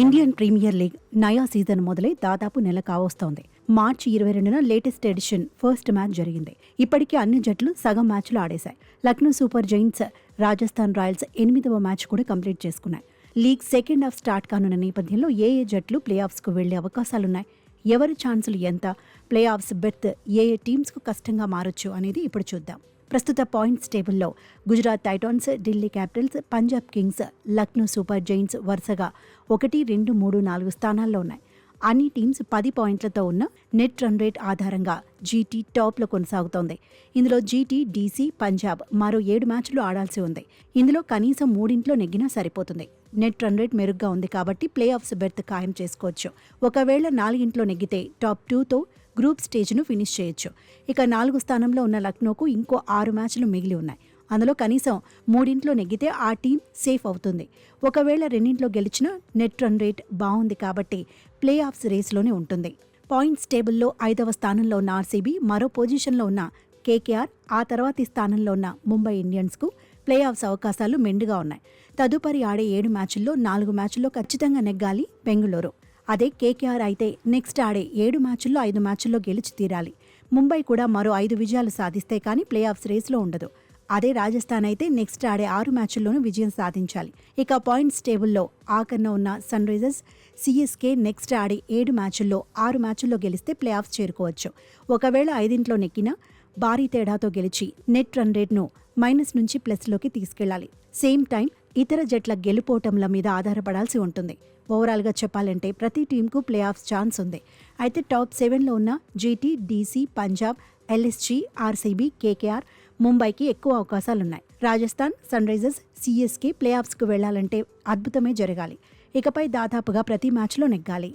Indian premier league నయా season మొదలై దాదాపు నెల కావస్తోంది. మార్చి 22న లేటెస్ట్ ఎడిషన్ ఫస్ట్ మ్యాచ్ జరిగింది. ఇప్పటికే అన్ని జట్లు సగం మ్యాచ్లు ఆడేశాయి. Lucknow super giants Rajasthan royals 8వ మ్యాచ్ కూడా కంప్లీట్ చేసుకున్నాయి. లీగ్ సెకండ్ హాఫ్ స్టార్ట్ కానున్న నేపథ్యంలో ఏ జట్లు ప్లే ఆఫ్స్కు వెళ్లే అవకాశాలున్నాయి, ఎవరి ఛాన్సులు ఎంత, ప్లే ఆఫ్స్ బెర్త్ ఏ టీమ్స్కు కష్టంగా మారొచ్చు అనేది ఇప్పుడు చూద్దాం. ప్రస్తుత పాయింట్స్ టేబుల్లో Gujarat Titans, Delhi Capitals, Punjab Kings, Lucknow super Giants వరుసగా 1, 2, 3, 4 స్థానాల్లో ఉన్నాయి. అన్ని టీమ్స్ 10 పాయింట్లతో ఉన్న నెట్ రన్ రేట్ ఆధారంగా జీటీ టాప్లో కొనసాగుతోంది. ఇందులో జీటీ, డీసీ, పంజాబ్ మరో 7 మ్యాచ్లు ఆడాల్సి ఉంది. ఇందులో కనీసం 3 నెగ్గినా సరిపోతుంది. నెట్ రన్ రేట్ మెరుగ్గా ఉంది కాబట్టి ప్లే ఆఫ్స్ బెర్త్ ఖాయం చేసుకోవచ్చు. ఒకవేళ 4 నెగ్గితే టాప్ 2తో గ్రూప్ స్టేజ్ను ఫినిష్ చేయొచ్చు. ఇక 4 స్థానంలో ఉన్న లక్నోకు ఇంకో 6 మ్యాచ్లు మిగిలి ఉన్నాయి. అందులో కనీసం 3 నెగ్గితే ఆ టీం సేఫ్ అవుతుంది. ఒకవేళ 2 గెలిచినా నెట్ రన్ రేట్ బాగుంది కాబట్టి ప్లే ఆఫ్స్ రేస్లోనే ఉంటుంది. పాయింట్స్ టేబుల్లో 5వ స్థానంలో ఉన్న ఆర్సీబీ, మరో పొజిషన్లో ఉన్న కేకేఆర్, ఆ తర్వాతి స్థానంలో ఉన్న ముంబై ఇండియన్స్కు ప్లే ఆఫ్స్ అవకాశాలు మెండుగా ఉన్నాయి. తదుపరి ఆడే 7 మ్యాచ్ల్లో 4 మ్యాచ్ల్లో ఖచ్చితంగా నెగ్గాలి బెంగళూరు. అదే కేకేఆర్ అయితే నెక్స్ట్ ఆడే 7 మ్యాచ్ల్లో 5 మ్యాచ్ల్లో గెలిచి తీరాలి. ముంబై కూడా మరో 5 విజయాలు సాధిస్తే కానీ ప్లే ఆఫ్స్ రేస్లో ఉండదు. అదే రాజస్థాన్ అయితే నెక్స్ట్ ఆడే 6 మ్యాచ్ల్లోనూ విజయం సాధించాలి. ఇక పాయింట్స్ టేబుల్లో ఆఖరణ ఉన్న సన్ రైజర్స్, సిఎస్కే నెక్స్ట్ ఆడే 7 మ్యాచ్ల్లో 6 మ్యాచ్ల్లో గెలిస్తే ప్లే ఆఫ్స్ చేరుకోవచ్చు. ఒకవేళ 5 నెగ్గినా భారీ తేడాతో గెలిచి నెట్ రన్ రేట్ను మైనస్ నుంచి ప్లస్లోకి తీసుకెళ్లాలి. సేమ్ టైం ఇతర జట్ల గెలుపోటంల మీద ఆధారపడాల్సి ఉంటుంది. ఓవరాల్గా చెప్పాలంటే ప్రతి టీంకు ప్లే ఆఫ్స్ ఛాన్స్ ఉంది. అయితే టాప్ 7లో ఉన్న GT, DC, Punjab, LSG, RCB, KKR, ముంబైకి ఎక్కువ అవకాశాలున్నాయి. Rajasthan, Sunrisers, CSK play ఆఫ్స్కు వెళ్లాలంటే అద్భుతమే జరగాలి. ఇకపై దాదాపుగా ప్రతి మ్యాచ్లో నెగ్గాలి.